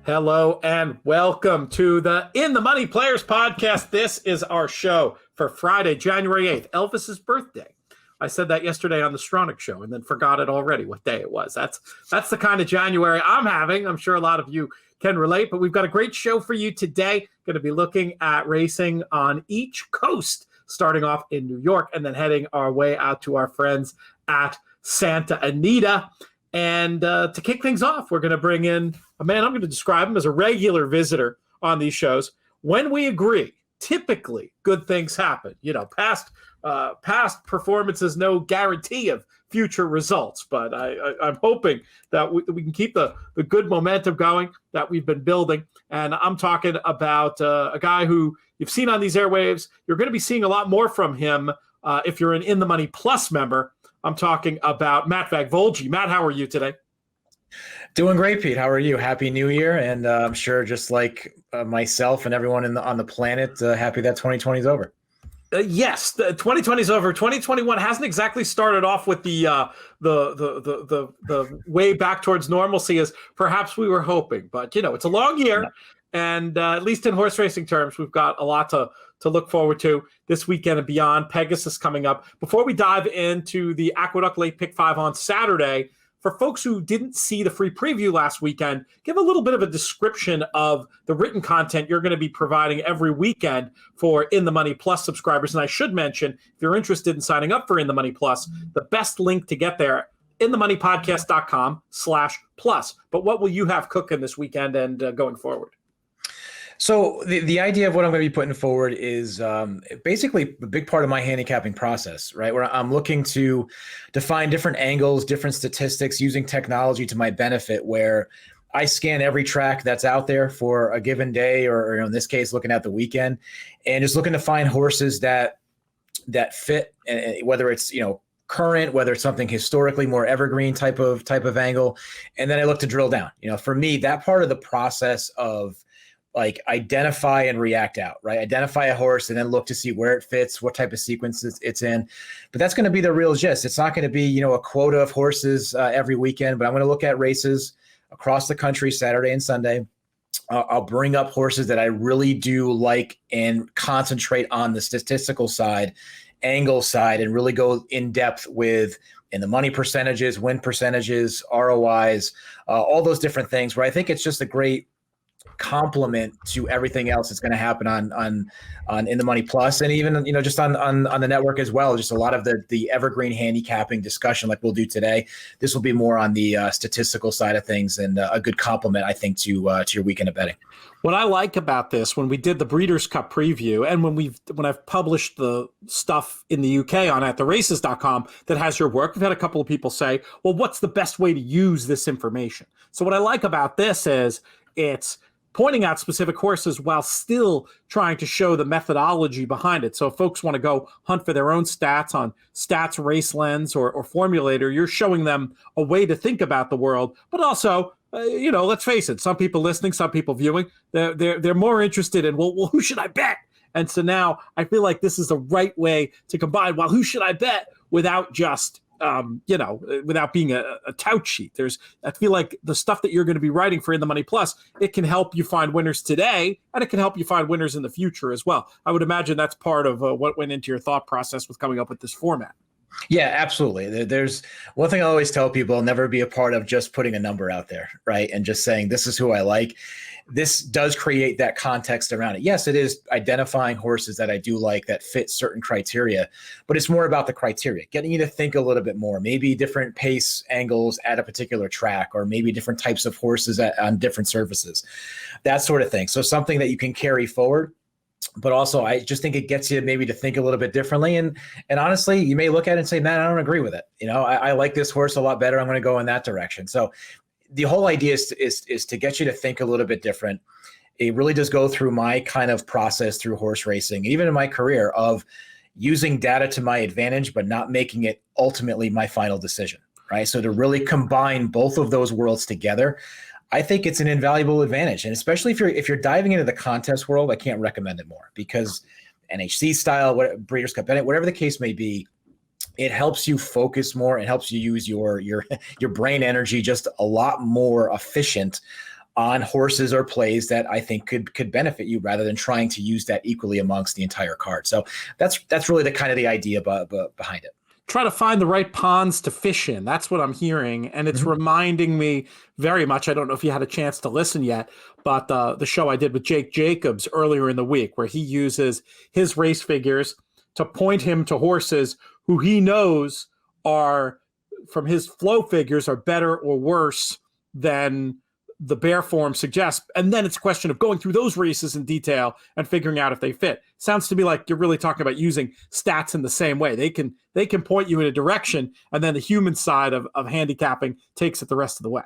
Hello and welcome to the In the Money Players podcast. This is our show for Friday, January 8th, Elvis's birthday. I said that yesterday on the Stronach show and then forgot it already what day it was. That's the kind of January I'm having. I'm sure a lot of you can relate, but we've got a great show for you today. Going to be looking at racing on each coast, starting off in New York and then heading our way out to our friends at Santa Anita. And to kick things off, we're going to bring in a man, I'm going to describe him as a regular visitor on these shows. When we agree, typically good things happen. You know, past performance is no guarantee of future results, but I'm hoping that we can keep the good momentum going that we've been building. And I'm talking about a guy who you've seen on these airwaves. You're going to be seeing a lot more from him if you're an In the Money Plus member. I'm talking about Matt Vagvolgyi. Matt, how are you today? Doing great, Pete. How are you? Happy New Year. And I'm sure just like myself and everyone on the planet, happy that 2020 is over. Yes, 2020 is over. 2021 hasn't exactly started off with the way back towards normalcy as perhaps we were hoping. But, you know, it's a long year. Yeah. And at least in horse racing terms, we've got a lot to look forward to this weekend and beyond. Pegasus coming up. Before we dive into the Aqueduct Late Pick 5 on Saturday, for folks who didn't see the free preview last weekend, give a little bit of a description of the written content you're going to be providing every weekend for In the Money Plus subscribers. And I should mention, if you're interested in signing up for In the Money Plus, the best link to get there, inthemoneypodcast.com/plus. But what will you have cooking this weekend and going forward? So the idea of what I'm going to be putting forward is basically a big part of my handicapping process, right? Where I'm looking to define different angles, different statistics, using technology to my benefit, where I scan every track that's out there for a given day, or in this case, looking at the weekend, and just looking to find horses that fit, whether it's, current, whether it's something historically more evergreen type of angle. And then I look to drill down. For me, that part of the process of like identify and react out, right? Identify a horse and then look to see where it fits, what type of sequence it's in. But that's going to be the real gist. It's not going to be, a quota of horses every weekend, but I'm going to look at races across the country, Saturday and Sunday. I'll bring up horses that I really do like and concentrate on the statistical side, angle side, and really go in depth with in the money percentages, win percentages, ROIs, all those different things where I think it's just a great complement to everything else that's going to happen on In the Money Plus, and even just on the network as well. Just a lot of the evergreen handicapping discussion like we'll do today. This will be more on the statistical side of things, and a good complement, I think, to your weekend of betting. What I like about this, when we did the Breeders' Cup preview, and when I've published the stuff in the UK on attheraces.com that has your work, we've had a couple of people say, well, what's the best way to use this information? So what I like about this is it's pointing out specific horses while still trying to show the methodology behind it. So if folks want to go hunt for their own stats on Stats, Race Lens, or Formulator, you're showing them a way to think about the world. But also, let's face it, some people listening, some people viewing, they're more interested in, well, who should I bet? And so now I feel like this is the right way to combine, well, who should I bet without just without being a tout sheet. I feel like the stuff that you're going to be writing for In the Money Plus, it can help you find winners today, and it can help you find winners in the future as well. I would imagine that's part of what went into your thought process with coming up with this format. Yeah, absolutely. There's one thing I always tell people: I'll never be a part of just putting a number out there, right? And just saying, this is who I like. This does create that context around it. Yes, it is identifying horses that I do like that fit certain criteria, but it's more about the criteria, getting you to think a little bit more, maybe different pace angles at a particular track, or maybe different types of horses on different surfaces, that sort of thing. So something that you can carry forward. But also, I just think it gets you maybe to think a little bit differently. And honestly, you may look at it and say, man, I don't agree with it. I like this horse a lot better. I'm going to go in that direction. So the whole idea is to get you to think a little bit different. It really does go through my kind of process through horse racing, even in my career, of using data to my advantage, but not making it ultimately my final decision, right? So to really combine both of those worlds together, I think it's an invaluable advantage. And especially if you're diving into the contest world, I can't recommend it more, because NHC style, Breeders' Cup, whatever the case may be, it helps you focus more. It helps you use your brain energy just a lot more efficient on horses or plays that I think could benefit you rather than trying to use that equally amongst the entire card. So that's really the kind of the idea behind it. Try to find the right ponds to fish in. That's what I'm hearing. And it's reminding me very much. I don't know if you had a chance to listen yet, but the show I did with Jake Jacobs earlier in the week, where he uses his race figures to point him to horses who he knows are, from his flow figures, are better or worse than the bear form suggests. And then it's a question of going through those races in detail and figuring out if they fit. Sounds to me like you're really talking about using stats in the same way. They can point you in a direction, and then the human side of handicapping takes it the rest of the way.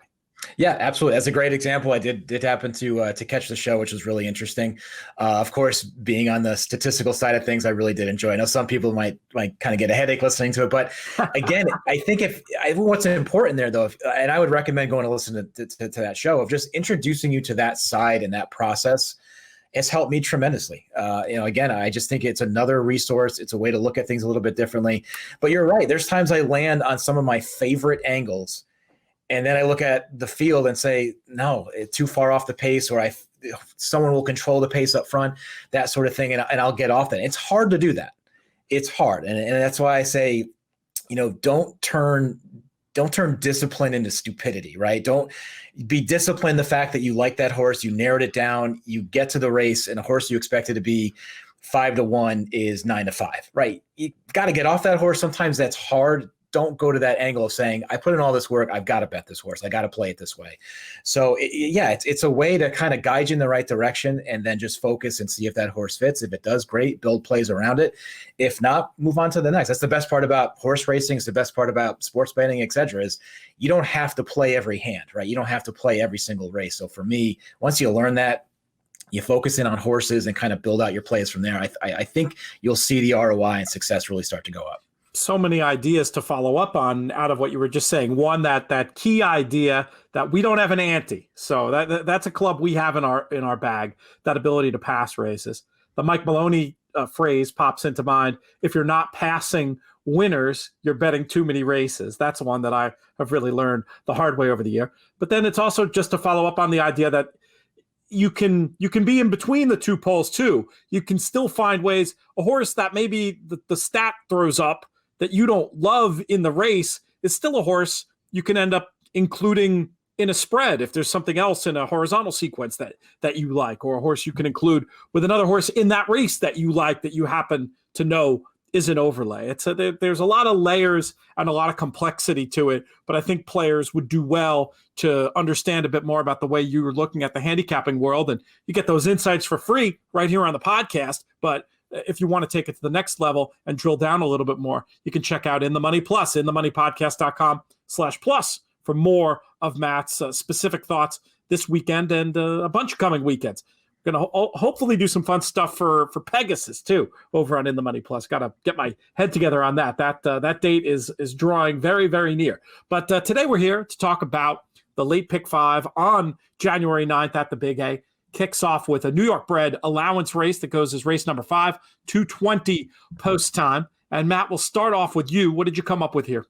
Yeah, absolutely. That's a great example. I did happen to catch the show, which was really interesting. Of course, being on the statistical side of things, I really did enjoy. I know some people might kind of get a headache listening to it, but again, I think what's important there, though, and I would recommend going to listen to that show, of just introducing you to that side and that process has helped me tremendously. Again, I just think it's another resource. It's a way to look at things a little bit differently. But you're right. There's times I land on some of my favorite angles, and then I look at the field and say, no, it's too far off the pace, or someone will control the pace up front, that sort of thing, and I'll get off that. It's hard to do that. It's hard, and that's why I say, don't turn discipline into stupidity, right? Don't be disciplined. The fact that you like that horse, you narrowed it down, you get to the race, and a horse you expected to be 5-1 is 9-5, right? You got to get off that horse. Sometimes that's hard. Don't go to that angle of saying, I put in all this work, I've got to bet this horse, I got to play it this way. So it's a way to kind of guide you in the right direction, and then just focus and see if that horse fits. If it does, great, build plays around it. If not, move on to the next. That's the best part about horse racing. It's the best part about sports betting, et cetera, is you don't have to play every hand, right? You don't have to play every single race. So for me, once you learn that, you focus in on horses and kind of build out your plays from there. I think you'll see the ROI and success really start to go up. So many ideas to follow up on out of what you were just saying. One, that key idea that we don't have an ante. So that's a club we have in our bag, that ability to pass races. The Mike Maloney phrase pops into mind. If you're not passing winners, you're betting too many races. That's one that I have really learned the hard way over the year. But then it's also just to follow up on the idea that you can be in between the two poles too. You can still find ways. A horse that maybe the stat throws up that you don't love in the race is still a horse you can end up including in a spread if there's something else in a horizontal sequence that you like, or a horse you can include with another horse in that race that you like, that you happen to know is an overlay. There's a lot of layers and a lot of complexity to it, but I think players would do well to understand a bit more about the way you're looking at the handicapping world, and you get those insights for free right here on the podcast. But if you want to take it to the next level and drill down a little bit more, you can check out In the Money Plus, inthemoneypodcast.com/plus for more of Matt's specific thoughts this weekend and a bunch of coming weekends. We're going to hopefully do some fun stuff for Pegasus too over on In the Money Plus. Got to get my head together on that. That date is drawing very, very near. But today we're here to talk about the late pick 5 on January 9th at the Big A. Kicks off with a New York bred allowance race that goes as race number 5, 2:20 post time. And Matt, we'll start off with you. What did you come up with here?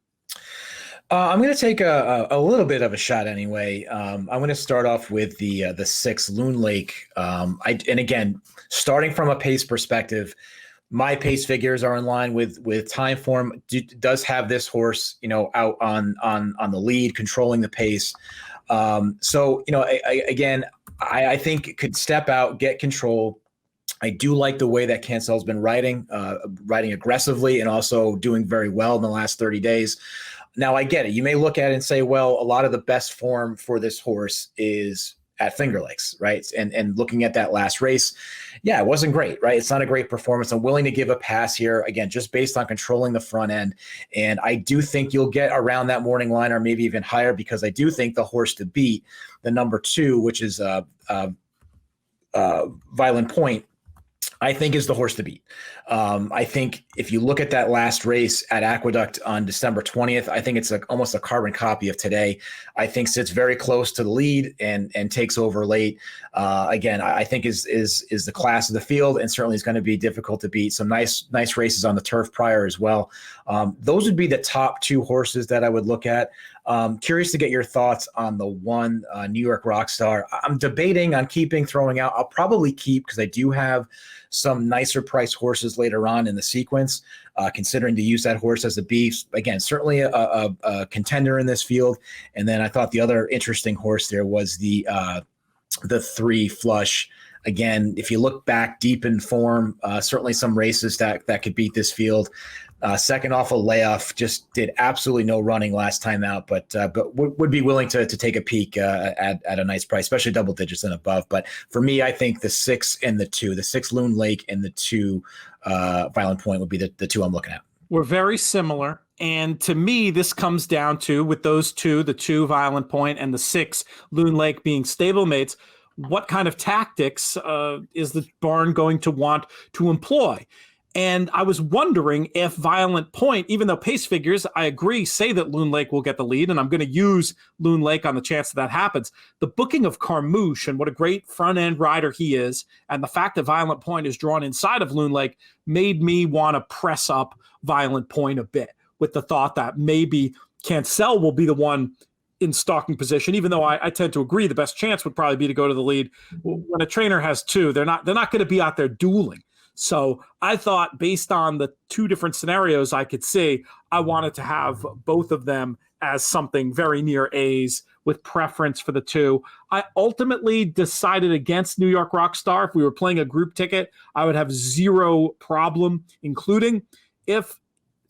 I'm going to take a little bit of a shot anyway. I'm going to start off with the 6 Loon Lake. And again, starting from a pace perspective, my pace figures are in line with time form. Does have this horse, out on the lead, controlling the pace. So I think it could step out, get control. I do like the way that Cancel's been riding aggressively and also doing very well in the last 30 days. Now, I get it. You may look at it and say, well, a lot of the best form for this horse is at Finger Lakes, right? And looking at that last race, yeah, it wasn't great, right? It's not a great performance. I'm willing to give a pass here, again, just based on controlling the front end. And I do think you'll get around that morning line or maybe even higher, because I do think the horse to beat, the number 2, which is Violent Point, I think is the horse to beat. I think if you look at that last race at Aqueduct on December 20th, I think it's almost a carbon copy of today. I think sits very close to the lead and takes over late. Again, I think is the class of the field, and certainly is going to be difficult to beat. Some nice races on the turf prior as well. Those would be the top 2 horses that I would look at. Curious to get your thoughts on the one New York Rockstar. I'm debating on keeping, throwing out. I'll probably keep because I do have some nicer price horses later on in the sequence, considering to use that horse as a beast. Again, certainly a contender in this field. And then I thought the other interesting horse there was the 3 Flush. Again, if you look back deep in form, certainly some races that could beat this field. Second off a layoff, just did absolutely no running last time out, but would be willing to take a peek at a nice price, especially double digits and above. But for me, I think the 6 and the 2, the 6 Loon Lake and the 2 Violent Point would be the 2 I'm looking at. We're very similar. And to me, this comes down to, with those 2, the 2 Violent Point and the 6 Loon Lake being stablemates, what kind of tactics is the barn going to want to employ? And I was wondering if Violent Point, even though pace figures, I agree, say that Loon Lake will get the lead, and I'm going to use Loon Lake on the chance that happens. The booking of Carmouche and what a great front-end rider he is, and the fact that Violent Point is drawn inside of Loon Lake made me want to press up Violent Point a bit, with the thought that maybe Cancel will be the one in stalking position, even though I tend to agree the best chance would probably be to go to the lead. When a trainer has 2, they're not going to be out there dueling. So I thought, based on the 2 different scenarios I could see, I wanted to have both of them as something very near A's with preference for the 2. I ultimately decided against New York Rockstar. If we were playing a group ticket, I would have 0 problem including. If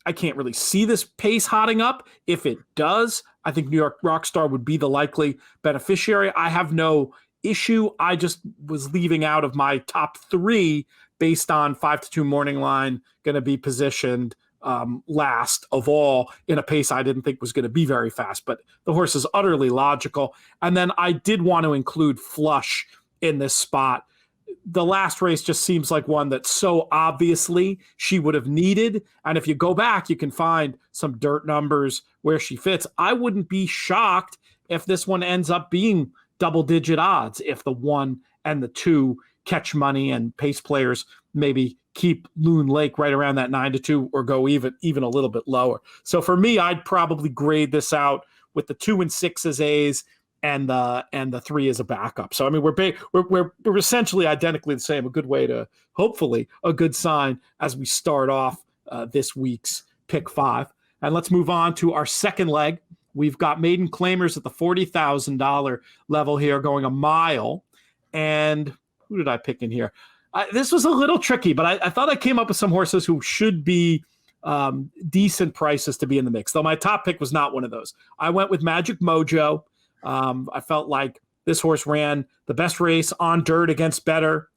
I can't really see this pace hotting up, if it does, I think New York Rockstar would be the likely beneficiary. I have no issue. I just was leaving out of my top 3 based on 5-2 morning line, going to be positioned last of all in a pace I didn't think was going to be very fast, but the horse is utterly logical. And then I did want to include Flush in this spot. The last race just seems like one that so obviously she would have needed. And if you go back, you can find some dirt numbers where she fits. I wouldn't be shocked if this one ends up being double-digit odds, if the 1 and the 2 catch money and pace players maybe keep Loon Lake right around that 9-2 or go even a little bit lower. So for me, I'd probably grade this out with the 2 and 6 as A's and the 3 as a backup. So I mean, we're essentially identically the same. A good way to, hopefully, a good sign as we start off this week's Pick 5. And let's move on to our second leg. We've got maiden claimers at the $40,000 level here, going a mile. And who did I pick in here? This was a little tricky, but I thought I came up with some horses who should be decent prices to be in the mix, though my top pick was not one of those. I went with Magic Mojo. I felt like this horse ran the best race on dirt against better,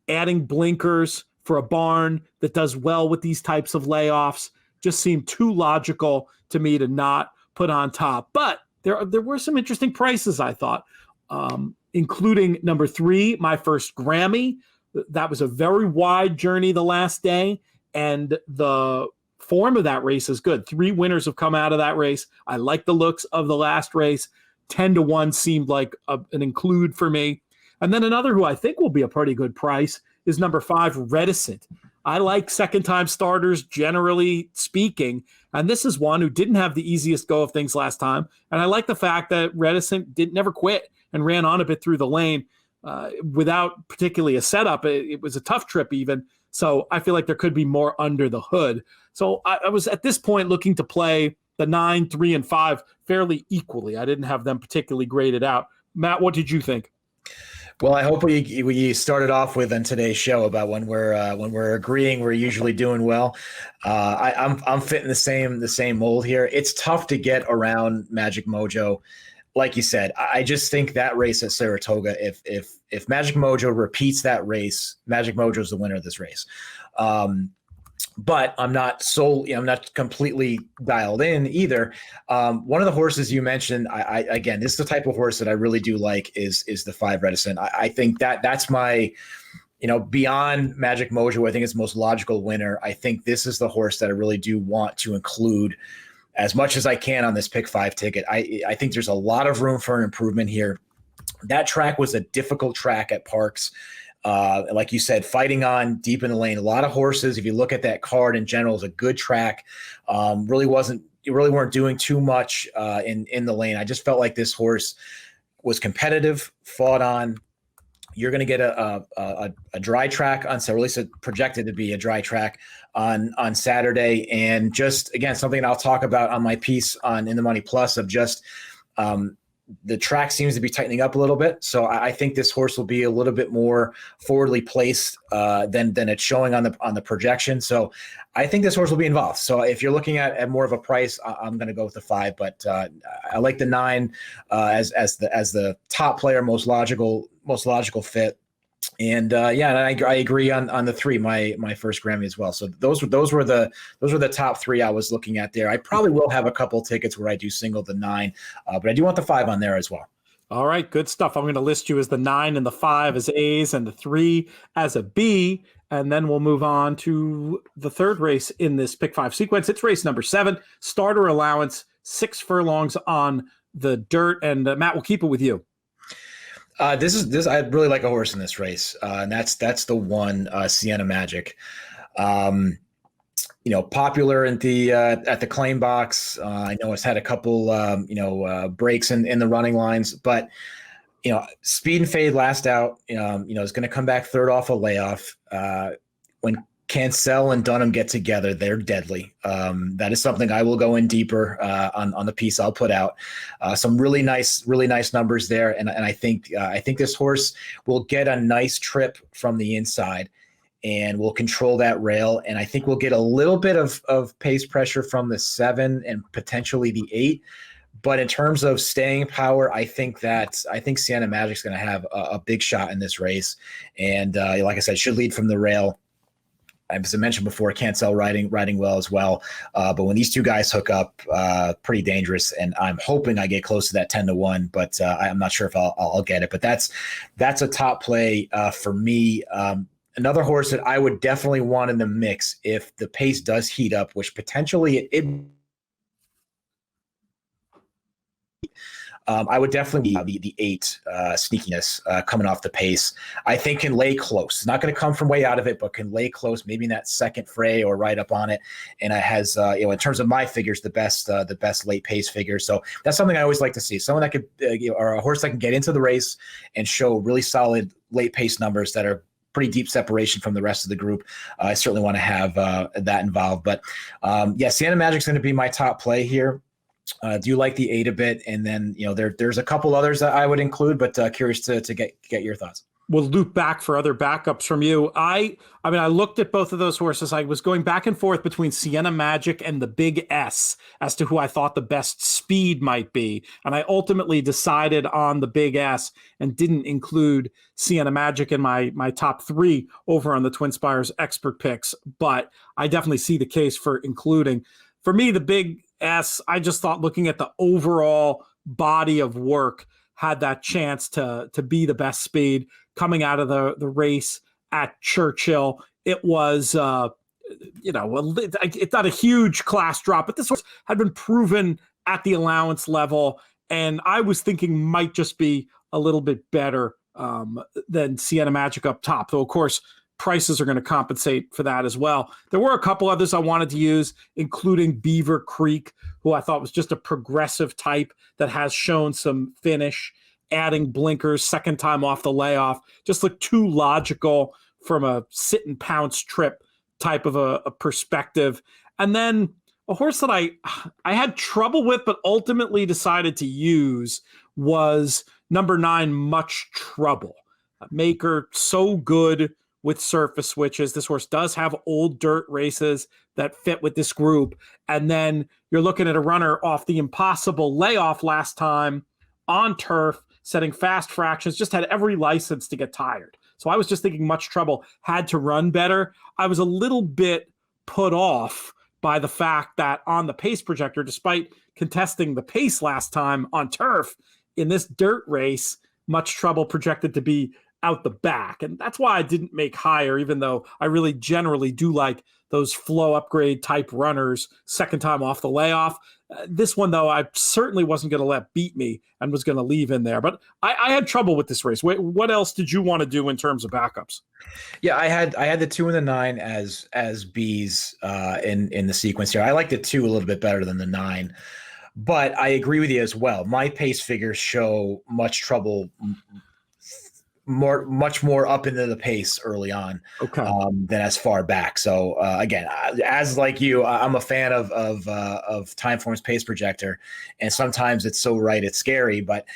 adding blinkers for a barn that does well with these types of layoffs just seemed too logical to me to not put on top. But there were some interesting prices, I thought, including number 3, My First Grammy. That was a very wide journey the last day, and the form of that race is good. 3 winners have come out of that race. I like the looks of the last race. 10-1 seemed like an include for me. And then another who I think will be a pretty good price is number 5, Reticent. I like second-time starters, generally speaking, and this is one who didn't have the easiest go of things last time. And I like the fact that Reticent never quit and ran on a bit through the lane without particularly a setup. It was a tough trip even, so I feel like there could be more under the hood. So I was at this point looking to play the 9, 3, and 5 fairly equally. I didn't have them particularly graded out. Matt, what did you think? Well, I hope we started off with on today's show about when we're agreeing, we're usually doing well. I'm fitting the same mold here. It's tough to get around Magic Mojo. Like you said, I just think that race at Saratoga, if Magic Mojo repeats that race, Magic Mojo is the winner of this race. But I'm not completely dialed in either. One of the horses you mentioned, again, this is the type of horse that I really do like is the 5 Reticent. I think that's my, beyond Magic Mojo, I think it's the most logical winner. I think this is the horse that I really do want to include as much as I can on this Pick 5 ticket. I think there's a lot of room for an improvement here. That track was a difficult track at Parks. Like you said, fighting on deep in the lane, a lot of horses. If you look at that card in general, is a good track. Really wasn't really weren't doing too much in the lane. I just felt like this horse was competitive, fought on. You're going to get a dry track on, so at least it projected to be a dry track on Saturday. And just, again, something I'll talk about on my piece on In the Money Plus of just the track seems to be tightening up a little bit. So I think this horse will be a little bit more forwardly placed than it's showing on the projection. So I think this horse will be involved. So if you're looking at more of a price, I'm going to go with the 5, but I like the 9 as the top player, most logical fit. And and I agree on the 3, my first Grammy as well. So those were the top 3 I was looking at there. I probably will have a couple tickets where I do single the 9, but I do want the 5 on there as well. All right, good stuff. I'm going to list you as the 9 and the 5 as A's and the 3 as a B, and then we'll move on to the third race in this Pick 5 sequence. It's race number 7, starter allowance, 6 furlongs on the dirt, and Matt, we'll keep it with you. This I really like a horse in this race, and that's the one, Sienna Magic. Popular at the claim box. I know it's had a couple breaks in the running lines, but speed and fade last out. Is going to come back third off a layoff. When Cancel and Dunham get together, they're deadly. That is something I will go in deeper on the piece I'll put out. Some really nice numbers there, and I think this horse will get a nice trip from the inside, and will control that rail. And I think we'll get a little bit of pace pressure from the 7 and potentially the 8. But in terms of staying power, I think Sienna Magic's going to have a big shot in this race, and like I said, should lead from the rail. As I mentioned before, Cancel riding well as well. But when these two guys hook up, pretty dangerous. And I'm hoping I get close to that 10-1, but I'm not sure if I'll get it. But that's a top play for me. Another horse that I would definitely want in the mix if the pace does heat up, which potentially it I would definitely be the 8 sneakiness coming off the pace. I think can lay close. It's not going to come from way out of it, but can lay close, maybe in that second fray or right up on it. And it has, in terms of my figures, the best late pace figure. So that's something I always like to see. Someone that could, or a horse that can get into the race and show really solid late pace numbers that are pretty deep separation from the rest of the group. I certainly want to have that involved. But Sienna Magic's going to be my top play here. Do you like the 8 a bit? And then, there's a couple others that I would include, but curious to get your thoughts. We'll loop back for other backups from you. I looked at both of those horses. I was going back and forth between Sienna Magic and the Big S as to who I thought the best speed might be. And I ultimately decided on the Big S and didn't include Sienna Magic in my top 3 over on the Twin Spires expert picks. But I definitely see the case for including. For me, the Big S, I just thought looking at the overall body of work had that chance to be the best speed coming out of the race at Churchill. It was, it's not a huge class drop, but this horse had been proven at the allowance level, and I was thinking might just be a little bit better than Sienna Magic up top, though, of course, prices are going to compensate for that as well. There were a couple others I wanted to use, including Beaver Creek, who I thought was just a progressive type that has shown some finish, adding blinkers, second time off the layoff, just looked too logical from a sit and pounce trip type of a perspective. And then a horse that I had trouble with, but ultimately decided to use was number 9, Much Trouble. Maker so good with surface switches. This horse does have old dirt races that fit with this group. And then you're looking at a runner off the impossible layoff last time on turf, setting fast fractions, just had every license to get tired. So I was just thinking Much Trouble had to run better. I was a little bit put off by the fact that on the pace projector, despite contesting the pace last time on turf, in this dirt race, Much Trouble projected to be out the back. And that's why I didn't make higher, even though I really generally do like those flow upgrade type runners second time off the layoff. This one, though, I certainly wasn't going to let beat me and was going to leave in there. But I had trouble with this race. What else did you want to do in terms of backups? Yeah, I had the 2 and the 9 as B's in the sequence here. I like the 2 a little bit better than the 9, but I agree with you as well. My pace figures show much trouble, much more up into the pace early on, Okay. Than as far back. So again, as like you, I'm a fan of Timeform's pace projector, and sometimes it's so right it's scary. But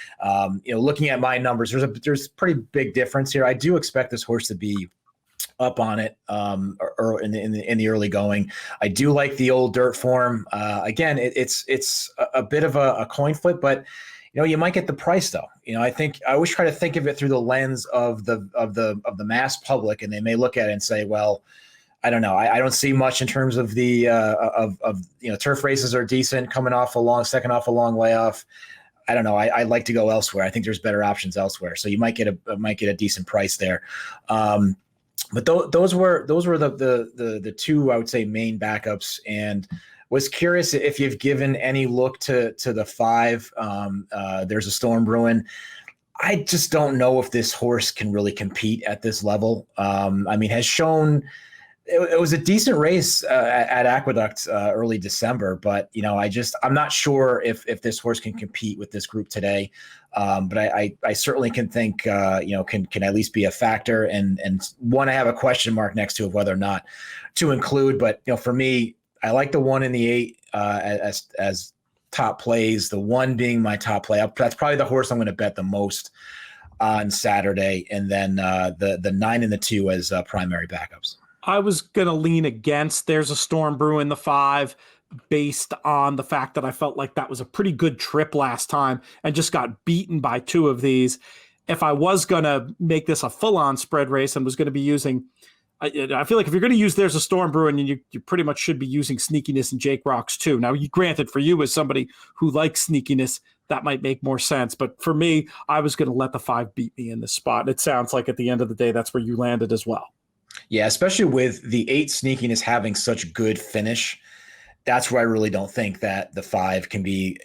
looking at my numbers, there's pretty big difference here. I do expect this horse to be up on it or in the early going. I do like the old dirt form. Again, it's a bit of a coin flip, but you might get the price though. I think I always try to think of it through the lens of the mass public, and they may look at it and say, well, I don't know. I don't see much in terms of the turf races are decent coming off second off a long layoff. I don't know. I'd like to go elsewhere. I think there's better options elsewhere. So you might get a decent price there. But those were the 2, I would say, main backups, and was curious if you've given any look to the 5. There's a Storm Brewing. I just don't know if this horse can really compete at this level. Has shown it was a decent race at Aqueduct early December, but I'm not sure if this horse can compete with this group today. But I certainly can think can at least be a factor, and one I have a question mark next to of whether or not to include. But for me, I like the 1 and the 8 as top plays. The 1 being my top play. That's probably the horse I'm going to bet the most on Saturday, and then the 9 and the 2 as primary backups. I was going to lean against There's a Storm Brewing the 5 based on the fact that I felt like that was a pretty good trip last time and just got beaten by 2 of these. If I was going to make this a full-on spread race and was going to be using, I feel like if you're going to use There's a Storm Brewing, you pretty much should be using Sneakiness and Jake Rocks too. Now, granted, for you as somebody who likes Sneakiness, that might make more sense. But for me, I was going to let the 5 beat me in this spot. It sounds like at the end of the day, that's where you landed as well. Yeah, especially with the 8 Sneakiness having such good finish. That's where I really don't think that the 5 can be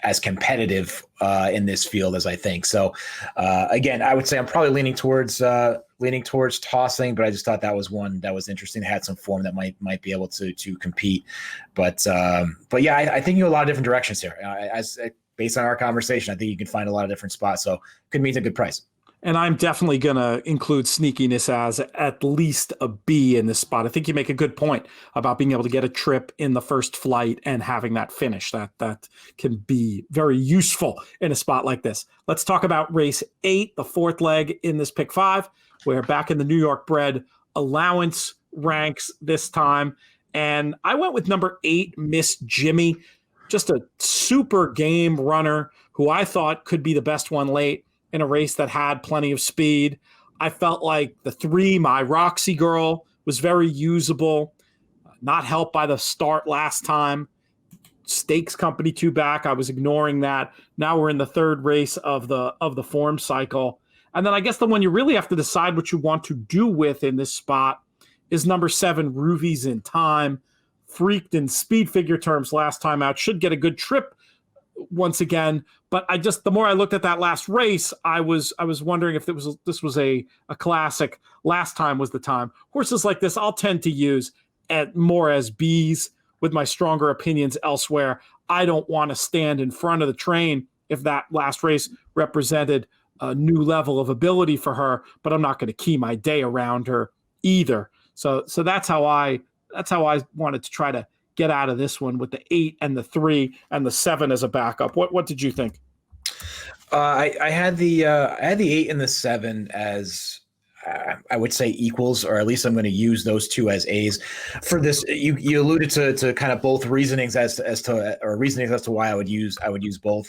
as competitive in this field as I think. So again, I would say I'm probably leaning towards tossing, but I just thought that was one that was interesting. It had some form that might be able to compete. But yeah, I think you have a lot of different directions here. As based on our conversation, I think you can find a lot of different spots. So could mean a good price. And I'm definitely going to include Sneakiness as at least a B in this spot. I think you make a good point about being able to get a trip in the first flight and having that finish. That can be very useful in a spot like this. Let's talk about race 8, the 4th leg in this pick 5. We're back in the New York bred allowance ranks this time. And I went with number 8, Miss Jimmy, just a super game runner who I thought could be the best one late in a race that had plenty of speed. I felt like the 3, my Roxy Girl, was very usable, not helped by the start last time. Stakes Company 2 back, I was ignoring that. Now we're in the 3rd race of the form cycle. And then I guess the one you really have to decide what you want to do with in this spot is number 7, Ruvy's in Time. Freaked in speed figure terms last time out, should get a good trip once again, but the more I looked at that last race, I was wondering if this was a classic. Last time was the time. Horses like this I'll tend to use more as B's with my stronger opinions elsewhere. I don't want to stand in front of the train if that last race represented a new level of ability for her, but I'm not going to key my day around her either. So that's how I wanted to try to get out of this one with the 8 and the 3 and the 7 as a backup. What did you think? I had the 8 and the 7 as I would say equals, or at least I'm going to use those 2 as A's for this. You alluded to kind of both reasonings as to why I would use both.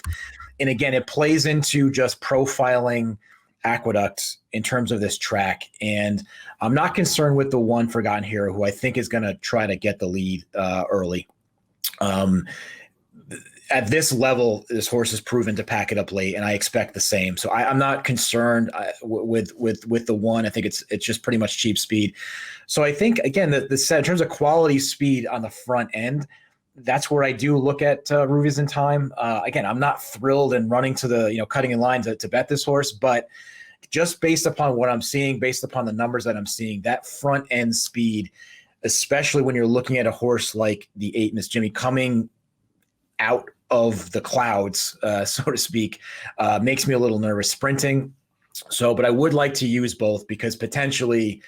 And again, it plays into just profiling Aqueduct in terms of this track. And I'm not concerned with the 1 Forgotten Hero, who I think is going to try to get the lead early. At this level, this horse has proven to pack it up late, and I expect the same. So I'm not concerned with the 1. I think it's just pretty much cheap speed. So I think, again, the set in terms of quality speed on the front end, that's where I do look at Ruvies in time. Again, I'm not thrilled and running to the cutting in line to bet this horse, but just based upon what I'm seeing, based upon the numbers that I'm seeing, that front end speed, especially when you're looking at a horse like the 8 Miss Jimmy coming out of the clouds, so to speak, makes me a little nervous sprinting. So, but I would like to use both because potentially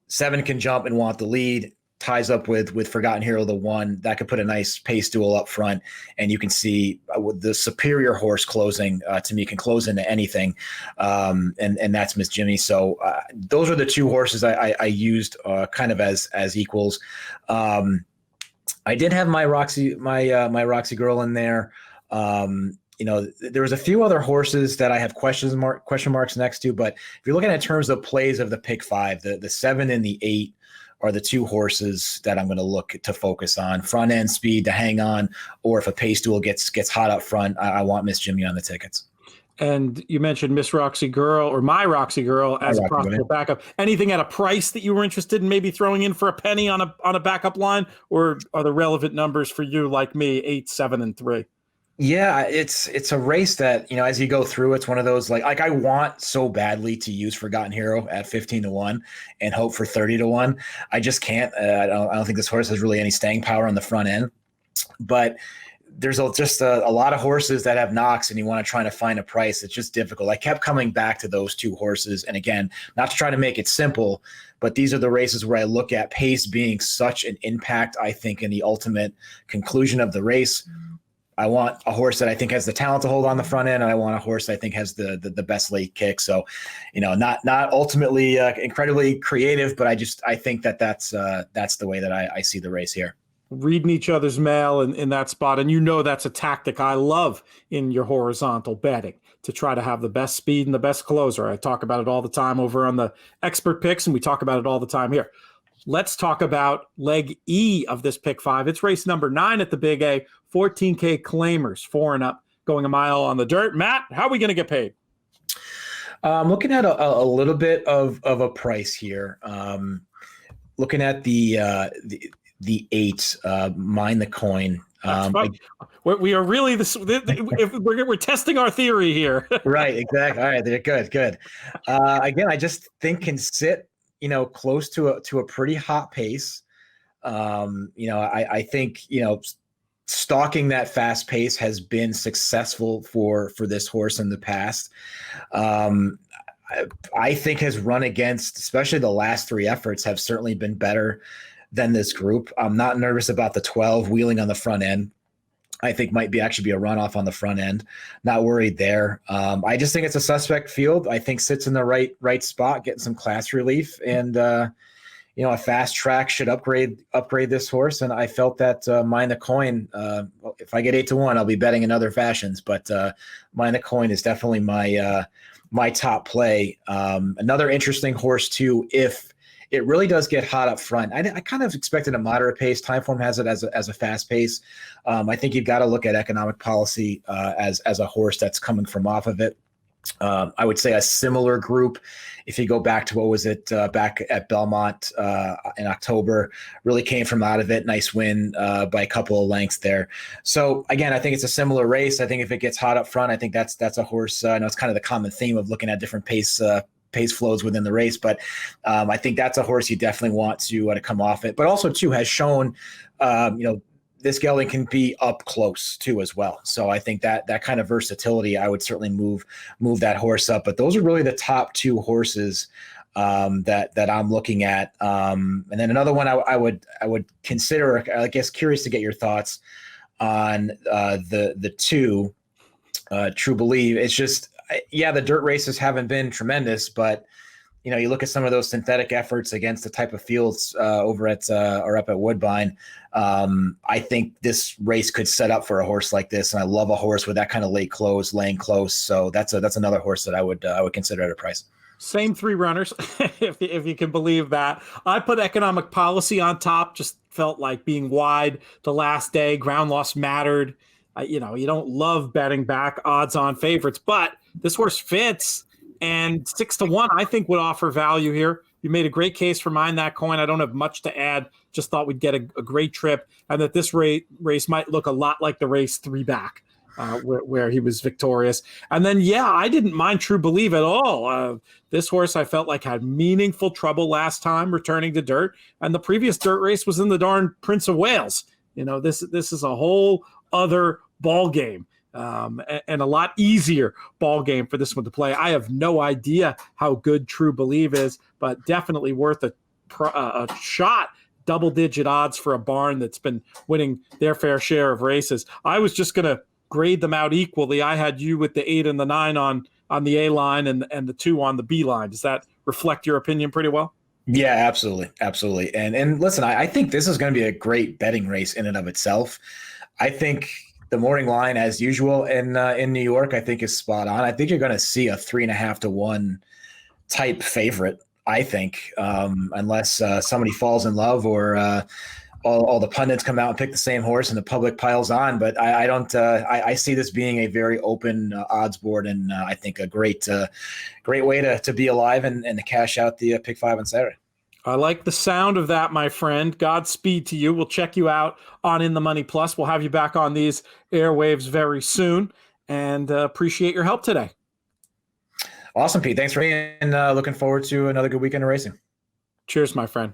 7 can jump and want the lead, ties up with Forgotten Hero, the 1 that could put a nice pace duel up front, and you can see with the superior horse closing to me can close into anything, and that's Miss Jimmy. So those are the 2 horses I used kind of as equals. I did have my Roxy girl in there. There was a few other horses that I have question marks next to, but if you're looking at terms of plays of the pick 5, the 7 and the 8 are the 2 horses that I'm going to look to focus on. Front end speed to hang on, or if a pace duel gets hot up front, I want Miss Jimmy on the tickets. And you mentioned Miss Roxy Girl or My Roxy Girl as a possible backup. Anything at a price that you were interested in maybe throwing in for a penny on a backup line, or are the relevant numbers for you like me 8, 7, and 3? Yeah, it's a race that, as you go through, it's one of those like I want so badly to use Forgotten Hero at 15-1 and hope for 30-1. I just can't. I don't think this horse has really any staying power on the front end, but there's just a lot of horses that have knocks and you want to try to find a price. It's just difficult. I kept coming back to those 2 horses. And again, not to try to make it simple, but these are the races where I look at pace being such an impact, I think, in the ultimate conclusion of the race. I want a horse that I think has the talent to hold on the front end, and I want a horse that I think has the best late kick. So, not ultimately incredibly creative, but I think that's the way that I see the race here. Reading each other's mail in that spot, and that's a tactic I love in your horizontal betting, to try to have the best speed and the best closer. I talk about it all the time over on the Expert Picks, and we talk about it all the time here. Let's talk about leg E of this pick 5. It's race number 9 at the Big A, 14K claimers, 4 and up, going a mile on the dirt. Matt, how are we going to get paid? I'm looking at a little bit of a price here. Looking at the 8, Mind the Coin. We are really if we're testing our theory here. Right, exactly. All right, good. Again, I just think can sit close to a pretty hot pace. I think, stalking that fast pace has been successful for this horse in the past. I think has run against, especially the last 3 efforts, have certainly been better than this group. I'm not nervous about the 12 wheeling on the front end. I think might actually be a runoff on the front end. Not worried there. I just think it's a suspect field. I think sits in the right spot, getting some class relief, and a fast track should upgrade this horse. And I felt that Mind the Coin. If I get 8-1, I'll be betting in other fashions. But Mind the Coin is definitely my top play. Another interesting horse too, if it really does get hot up front. I kind of expected a moderate pace. Timeform has it as a fast pace. I think you've got to look at Economic Policy as a horse that's coming from off of it. I would say a similar group, if you go back to what was it back at Belmont in October, really came from out of it. Nice win by a couple of lengths there. So again, I think it's a similar race. I think if it gets hot up front, I think that's a horse. I know it's kind of the common theme of looking at different pace flows within the race, but I think that's a horse you definitely want to come off it. But also too has shown, this gelding can be up close too as well. So I think that kind of versatility, I would certainly move that horse up. But those are really the top 2 horses that I'm looking at. And then another one I would consider, I guess, curious to get your thoughts on the 2 True Believe. It's just, the dirt races haven't been tremendous, but you look at some of those synthetic efforts against the type of fields over at or up at Woodbine. I think this race could set up for a horse like this, and I love a horse with that kind of late close, laying close. So that's another horse that I would consider at a price. Same 3 runners, if you can believe that. I put Economic Policy on top. Just felt like being wide the last day. Ground loss mattered. You don't love betting back odds-on favorites, but this horse fits. And 6-1, I think, would offer value here. You made a great case for Mind That Coin. I don't have much to add. Just thought we'd get a great trip, and that this race might look a lot like the race 3 back, where he was victorious. And then, I didn't mind True Believe at all. This horse I felt like had meaningful trouble last time returning to dirt, and the previous dirt race was in the darn Prince of Wales. This is a whole other ball game. And a lot easier ball game for this one to play. I have no idea how good True Believe is, but definitely worth a shot. Double-digit odds for a barn that's been winning their fair share of races. I was just going to grade them out equally. I had you with the 8 and the 9 on the A line and the 2 on the B line. Does that reflect your opinion pretty well? Yeah, absolutely. Absolutely. And listen, I think this is going to be a great betting race in and of itself. I think the morning line, as usual, in New York, I think is spot on. I think you're going to see a 3.5 to 1 type favorite, I think, unless somebody falls in love or all the pundits come out and pick the same horse and the public piles on. But I don't. I see this being a very open odds board, and I think a great way to be alive and to cash out the pick 5 on Saturday. I like the sound of that, my friend. Godspeed to you. We'll check you out on In the Money Plus. We'll have you back on these airwaves very soon, and appreciate your help today. Awesome, Pete. Thanks for being, and looking forward to another good weekend of racing. Cheers, my friend.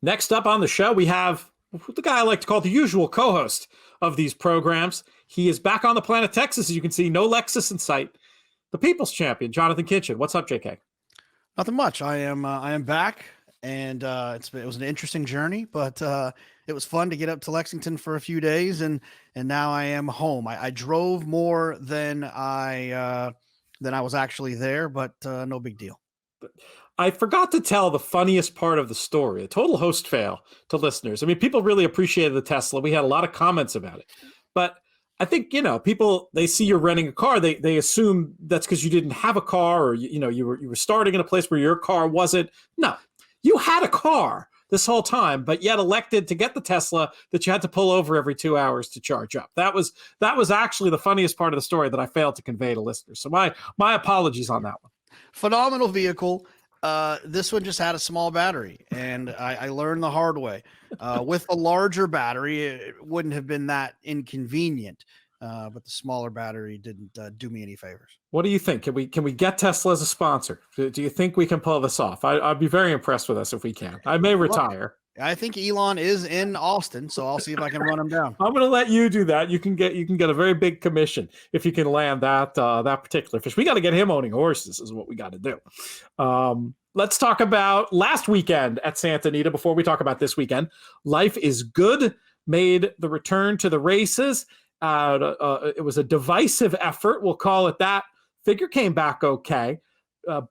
Next up on the show, we have the guy I like to call the usual co-host of these programs. He is back on the planet Texas, as you can see. No Lexus in sight. The People's Champion, Jonathan Kitchen. What's up, JK? Nothing much. I am back, and it was an interesting journey, but it was fun to get up to Lexington for a few days, and now I am home. I drove more than I was actually there, but no big deal. I forgot to tell the funniest part of the story, a total host fail to listeners. I mean, people really appreciated the Tesla. We had a lot of comments about it, but I think, people, they see you're renting a car. They assume that's because you didn't have a car, or, you were starting in a place where your car wasn't. No, you had a car this whole time, but yet elected to get the Tesla that you had to pull over every 2 hours to charge up. That was actually the funniest part of the story that I failed to convey to listeners. So my apologies on that one. Phenomenal vehicle. This one just had a small battery, and I learned the hard way. With a larger battery, it wouldn't have been that inconvenient, but the smaller battery didn't do me any favors. What do you think? Can we get Tesla as a sponsor? Do you think we can pull this off? I'd be very impressed with us if we can. I may retire. I think Elon is in Austin, so I'll see if I can run him down. I'm going to let you do that. You can get a very big commission if you can land that particular fish. We got to get him owning horses is what we got to do. Let's talk about last weekend at Santa Anita before we talk about this weekend. Life is Good made the return to the races. It was a divisive effort. We'll call it that. Figure came back okay.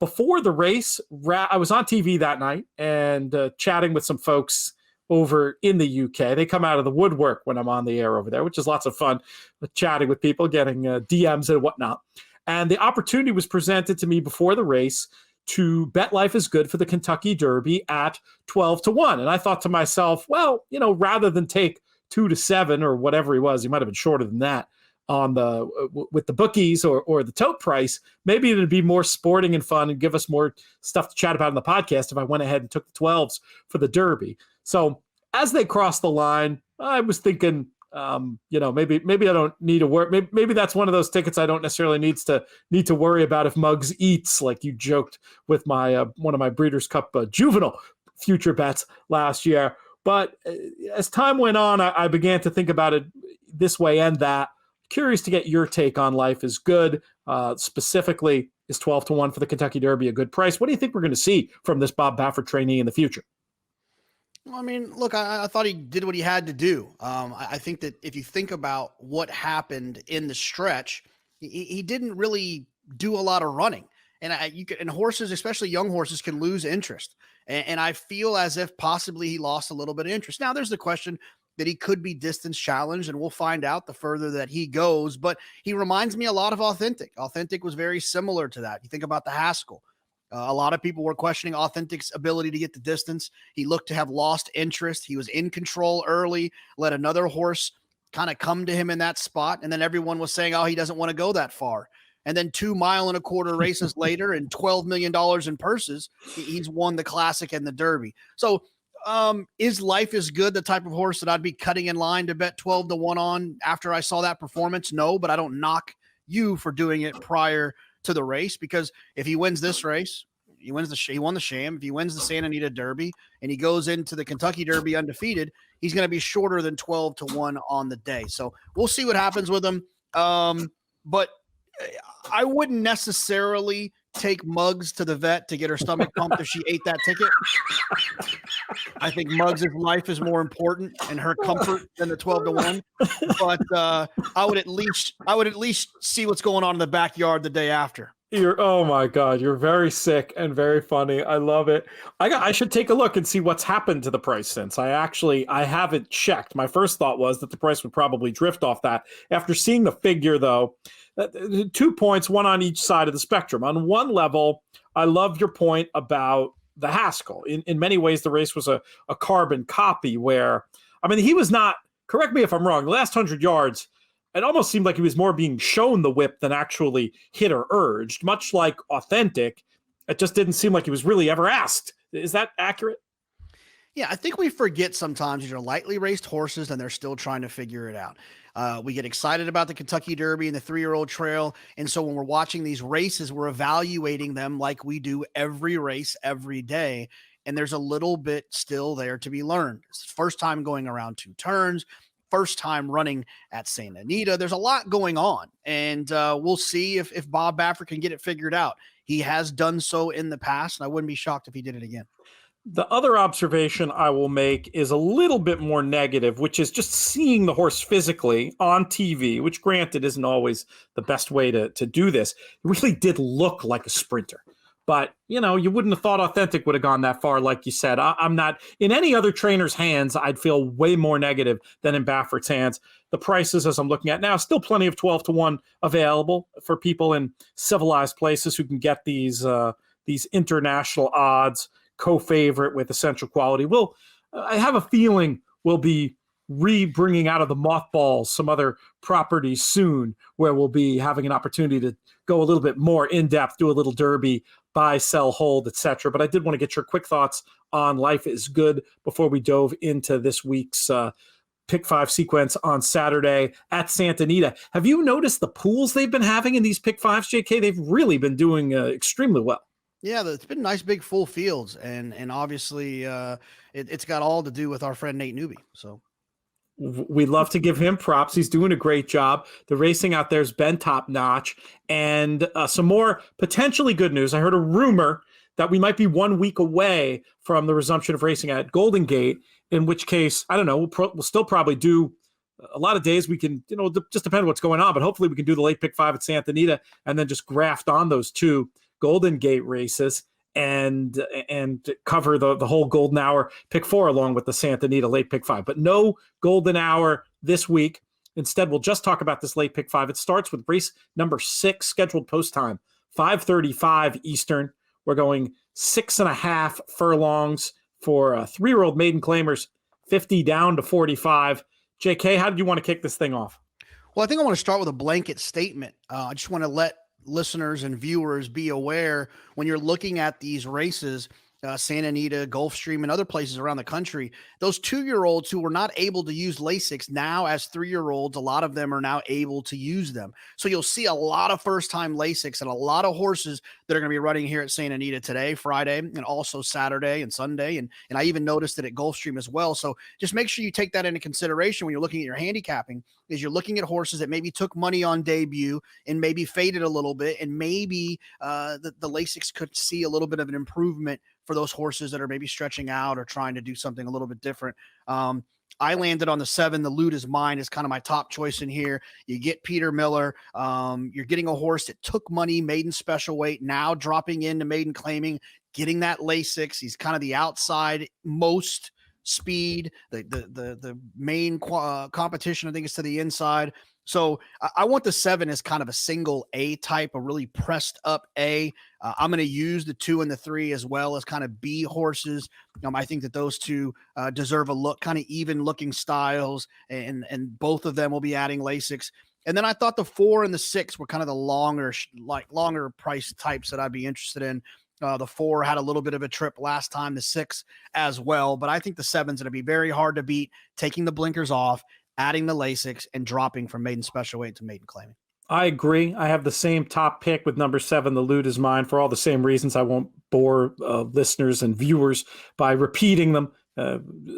Before the race, I was on TV that night and chatting with some folks over in the UK. They come out of the woodwork when I'm on the air over there, which is lots of fun, chatting with people, getting DMs and whatnot. And the opportunity was presented to me before the race to bet Life is Good for the Kentucky Derby at 12 to 1. And I thought to myself, well, rather than take 2 to 7 or whatever he was, he might have been shorter than that on with the bookies or the tote price, maybe it'd be more sporting and fun and give us more stuff to chat about in the podcast if I went ahead and took the 12s for the Derby. So as they crossed the line, I was thinking, maybe I don't need to worry. Maybe that's one of those tickets I don't necessarily need to worry about if Muggs eats, like you joked with my one of my Breeders' Cup juvenile future bets last year. But as time went on, I began to think about it this way and that. Curious to get your take on Life is Good. Specifically, is 12 to 1 for the Kentucky Derby a good price? What do you think we're going to see from this Bob Baffert trainee in the future? Well, I mean, look, I thought he did what he had to do. I think that if you think about what happened in the stretch, he didn't really do a lot of running. And horses, especially young horses, can lose interest. And I feel as if possibly he lost a little bit of interest. Now, there's the question that he could be distance challenged, and we'll find out the further that he goes. But he reminds me a lot of Authentic. Authentic was very similar to that. You think about the Haskell. A lot of people were questioning Authentic's ability to get the distance. He looked to have lost interest. He was in control early, let another horse kind of come to him in that spot. And then everyone was saying, oh, he doesn't want to go that far. And then 2 mile-and-a-quarter races later and $12 million in purses, he's won the Classic and the Derby. So is Life is Good the type of horse that I'd be cutting in line to bet 12-1 on after I saw that performance? No, but I don't knock you for doing it prior to the race, because if he wins this race, he won the Sham. If he wins the Santa Anita Derby and he goes into the Kentucky Derby undefeated, he's going to be shorter than 12-1 on the day. So we'll see what happens with him. But I wouldn't necessarily take Muggs to the vet to get her stomach pumped if she ate that ticket. I think Muggs' life is more important and her comfort than the 12-1. But I would at least see what's going on in the backyard the day after. Oh my God, you're very sick and very funny. I love it. I should take a look and see what's happened to the price since. I haven't checked. My first thought was that the price would probably drift off that. After seeing the figure, though, 2 points, one on each side of the spectrum. On one level, I love your point about the Haskell. In many ways, the race was a carbon copy where, I mean, he was not, correct me if I'm wrong, the last 100 yards, it almost seemed like he was more being shown the whip than actually hit or urged, much like Authentic. It just didn't seem like he was really ever asked. Is that accurate? Yeah, I think we forget sometimes these are lightly raced horses and they're still trying to figure it out. We get excited about the Kentucky Derby and the 3-year-old trail. And so when we're watching these races, we're evaluating them like we do every race, every day. And there's a little bit still there to be learned. It's the first time going around 2 turns, first time running at Santa Anita. There's a lot going on. And we'll see if Bob Baffert can get it figured out. He has done so in the past, and I wouldn't be shocked if he did it again. The other observation I will make is a little bit more negative, which is just seeing the horse physically on TV, which granted isn't always the best way to do this. It really did look like a sprinter. But, you wouldn't have thought Authentic would have gone that far, like you said. I'm not, in any other trainer's hands, I'd feel way more negative than in Baffert's hands. The prices, as I'm looking at now, still plenty of 12-1 available for people in civilized places who can get these international odds. Co-favorite with essential quality. I have a feeling we'll be bringing out of the mothballs some other properties soon where we'll be having an opportunity to go a little bit more in-depth, do a little derby, buy, sell, hold, etc. But I did want to get your quick thoughts on Life is Good before we dove into this week's Pick 5 sequence on Saturday at Santa Anita. Have you noticed the pools they've been having in these Pick 5s, JK? They've really been doing extremely well. Yeah, it's been nice, big, full fields, and obviously it's got all to do with our friend Nate Newby. So we love to give him props. He's doing a great job. The racing out there has been top notch, and some more potentially good news. I heard a rumor that we might be 1 week away from the resumption of racing at Golden Gate. In which case, I don't know. We'll still probably do a lot of days. We can, just depend on what's going on, but hopefully we can do the late Pick 5 at Santa Anita and then just graft on those 2 Golden Gate races and cover the whole Golden Hour Pick 4 along with the Santa Anita late Pick 5. But no Golden Hour this week. Instead, we'll just talk about this late Pick 5. It starts with race number 6, scheduled post time, 5:35 Eastern. We're going 6.5 furlongs for 3-year-old maiden claimers, 50 down to 45. JK, how did you want to kick this thing off? Well, I think I want to start with a blanket statement. I just want to let listeners and viewers be aware when you're looking at these races, Santa Anita, Gulfstream, and other places around the country, those 2-year-olds who were not able to use Lasix now as 3-year-olds, a lot of them are now able to use them. So you'll see a lot of first-time Lasix and a lot of horses that are going to be running here at Santa Anita today, Friday, and also Saturday and Sunday. And I even noticed it at Gulfstream as well. So just make sure you take that into consideration when you're looking at your handicapping, is you're looking at horses that maybe took money on debut and maybe faded a little bit, and maybe the Lasix could see a little bit of an improvement for those horses that are maybe stretching out or trying to do something a little bit different. I landed on the 7. The Loot Is Mine is kind of my top choice in here. You get Peter Miller. You're getting a horse that took money, maiden special weight, now dropping into maiden claiming, getting that Lasix. He's kind of the outside most speed. The main competition, I think, is to the inside. So I want the 7 as kind of a single A type, a really pressed up A. I'm going to use the 2 and the 3 as well as kind of B horses. I think that those 2 deserve a look, kind of even looking styles, and both of them will be adding Lasix. And then I thought the 4 and the 6 were kind of the longer price types that I'd be interested in. The 4 had a little bit of a trip last time, the 6 as well. But I think the 7's going to be very hard to beat, taking the blinkers off, adding the Lasix, and dropping from maiden special weight to maiden claiming. I agree. I have the same top pick with number 7. The Loot is mine for all the same reasons. I won't bore listeners and viewers by repeating them.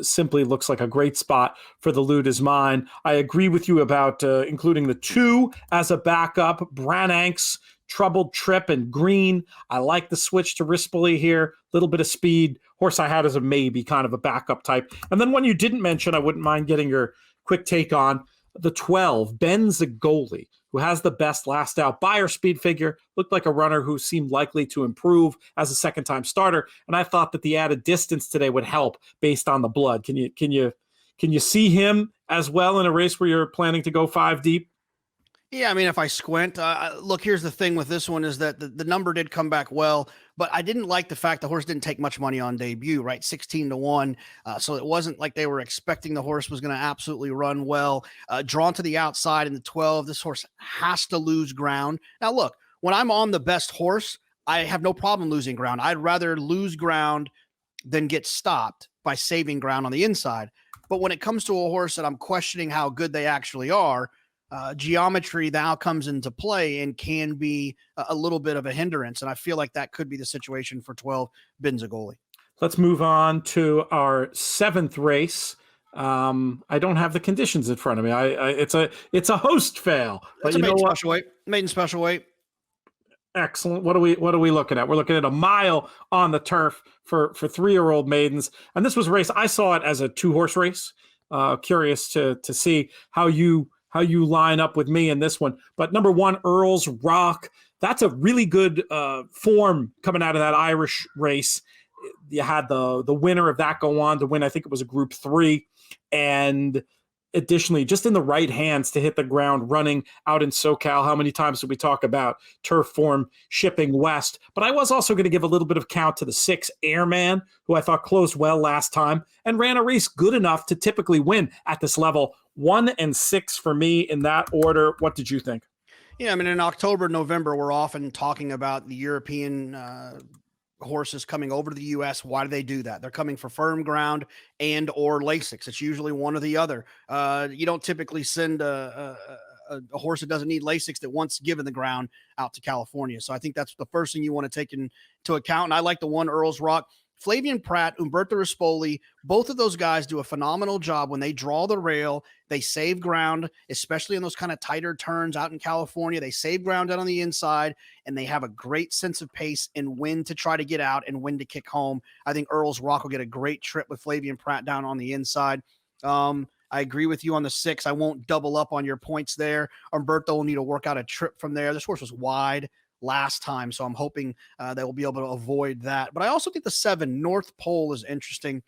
Simply looks like a great spot for the Loot is mine. I agree with you about including the 2 as a backup. Brananx, Troubled Trip, and Green. I like the switch to Rispoli here. A little bit of speed. Horse I had as a maybe, kind of a backup type. And then one you didn't mention, I wouldn't mind getting your quick take on. The 12, Ben Vagvolgyi, who has the best last out buyer speed figure, looked like a runner who seemed likely to improve as a second-time starter. And I thought that the added distance today would help based on the blood. Can you see him as well in a race where you're planning to go 5 deep? Yeah, I mean, if I squint, look, here's the thing with this one is that the number did come back well, but I didn't like the fact the horse didn't take much money on debut, right? 16-1. So it wasn't like they were expecting the horse was going to absolutely run well. Drawn to the outside in the 12, this horse has to lose ground. Now, look, when I'm on the best horse, I have no problem losing ground. I'd rather lose ground than get stopped by saving ground on the inside. But when it comes to a horse that I'm questioning how good they actually are, geometry now comes into play and can be a little bit of a hindrance. And I feel like that could be the situation for 12 Ben Vagvolgyi. Let's move on to our 7th race. I don't have the conditions in front of me. It's a host fail. But It's a maiden special weight. Maiden special weight. Excellent. What are we looking at? We're looking at a mile on the turf for 3-year-old maidens. And this was a race. I saw it as a 2-horse race. Curious to see how you line up with me in this one. But number 1, Earl's Rock. That's a really good form coming out of that Irish race. You had the winner of that go on to win. I think it was a Group 3. And additionally, just in the right hands to hit the ground running out in SoCal. How many times did we talk about turf form shipping west? But I was also going to give a little bit of count to the 6 Airman, who I thought closed well last time and ran a race good enough to typically win at this level. 1 and 6 for me in that order. What did you think? Yeah, I mean, in October, November, we're often talking about the European horses coming over to the U.S. Why do they do that? They're coming for firm ground and or Lasix. It's usually one or the other. You don't typically send a horse that doesn't need Lasix that wants given the ground out to California. So I think that's the first thing you want to take into account. And I like the 1 Earl's Rock. Flavian Pratt, Umberto Rispoli, both of those guys do a phenomenal job when they draw the rail. They save ground, especially in those kind of tighter turns out in California. They save ground out on the inside, and they have a great sense of pace and when to try to get out and when to kick home. I think Earl's Rock will get a great trip with Flavian Pratt down on the inside. I agree with you on the 6. I won't double up on your points there. Umberto will need to work out a trip from there. This horse was wide last time, so I'm hoping they will be able to avoid that. But I also think the 7 North Pole is interesting.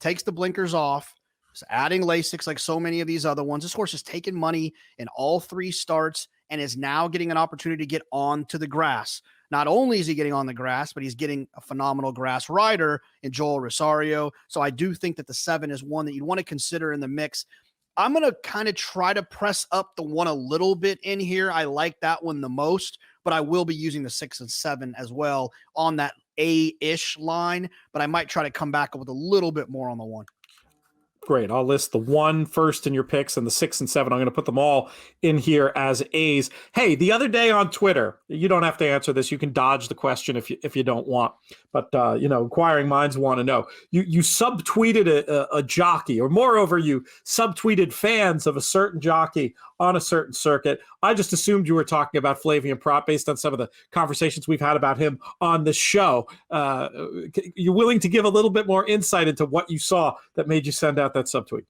Takes the blinkers off, is adding Lasix like so many of these other ones. This horse has taken money in all 3 starts and is now getting an opportunity to get onto the grass. Not only is he getting on the grass, but he's getting a phenomenal grass rider in Joel Rosario. So I do think that the 7 is one that you'd want to consider in the mix. I'm going to kind of try to press up the 1 a little bit in here. I like that one the most, but I will be using the 6 and 7 as well on that A-ish line, but I might try to come back with a little bit more on the 1. Great. I'll list the 1 first in your picks and the 6 and 7. I'm going to put them all in here as A's. Hey, the other day on Twitter, you don't have to answer this. You can dodge the question if you don't want. But, inquiring minds want to know. You subtweeted a jockey, or moreover, you subtweeted fans of a certain jockey on a certain circuit. I just assumed you were talking about Flavian Pratt based on some of the conversations we've had about him on this show. You're willing to give a little bit more insight into what you saw that made you send out that subtweet?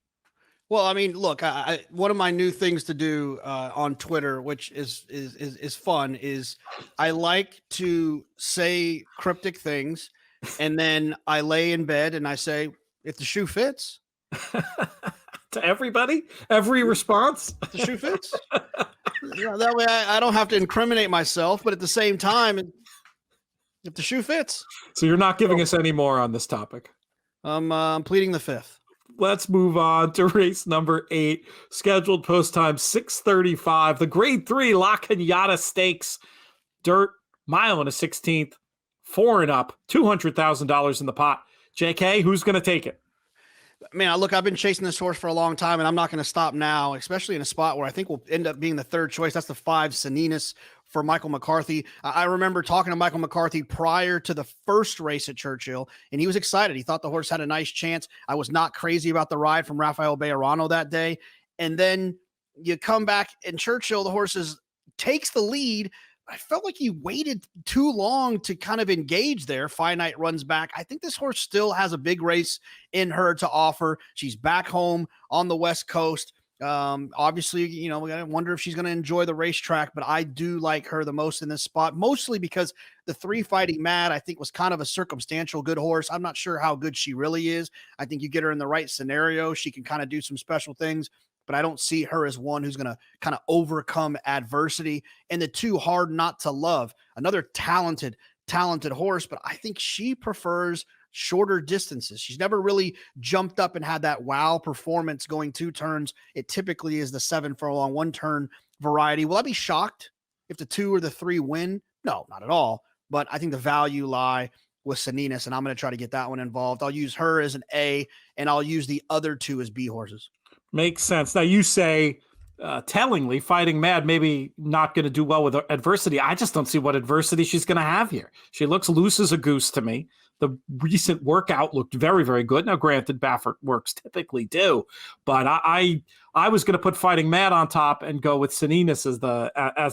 Well, I mean, look, one of my new things to do on Twitter, which is fun, is I like to say cryptic things, and then I lay in bed and I say, if the shoe fits. To everybody, every response. If the shoe fits. That way I don't have to incriminate myself, but at the same time, if the shoe fits. So you're not giving us any more on this topic. I'm pleading the 5th. let's move on to race number 8, scheduled post time 6:35. The Grade 3 La Cañada Stakes, dirt, mile and a 16th, 4 and up, $200,000 in the pot. JK, who's going to take it? Man, look, I've been chasing this horse for a long time, and I'm not going to stop now, especially in a spot where I think will end up being the third choice. That's the 5 Saninas for Michael McCarthy. I remember talking to Michael McCarthy prior to the first race at Churchill, and he was excited. He thought the horse had a nice chance. I was not crazy about the ride from Rafael Bejarano that day. And then you come back in Churchill, the horse takes the lead. I felt like he waited too long to kind of engage there. Finite runs back. I think this horse still has a big race in her to offer. She's back home on the West Coast. Obviously, we gotta wonder if she's going to enjoy the racetrack, but I do like her the most in this spot, mostly because the 3 Fighting Mad, I think, was kind of a circumstantial good horse. I'm not sure how good she really is. I think you get her in the right scenario, she can kind of do some special things, but I don't see her as one who's going to kind of overcome adversity. And the 2 Hard Not to Love, another talented horse, but I think she prefers shorter distances. She's never really jumped up and had that wow performance going 2 turns. It typically is the 7 furlong, 1 turn variety. Will I be shocked if the 2 or the 3 win? No, not at all. But I think the value lie with Saninas, and I'm going to try to get that one involved. I'll use her as an A, and I'll use the other 2 as B horses. Makes sense. Now you say, tellingly, Fighting Mad maybe not going to do well with adversity. I just don't see what adversity she's going to have here. She looks loose as a goose to me. The recent workout looked very, very good. Now, granted, Baffert works typically do, but I was going to put Fighting Mad on top and go with Saninas as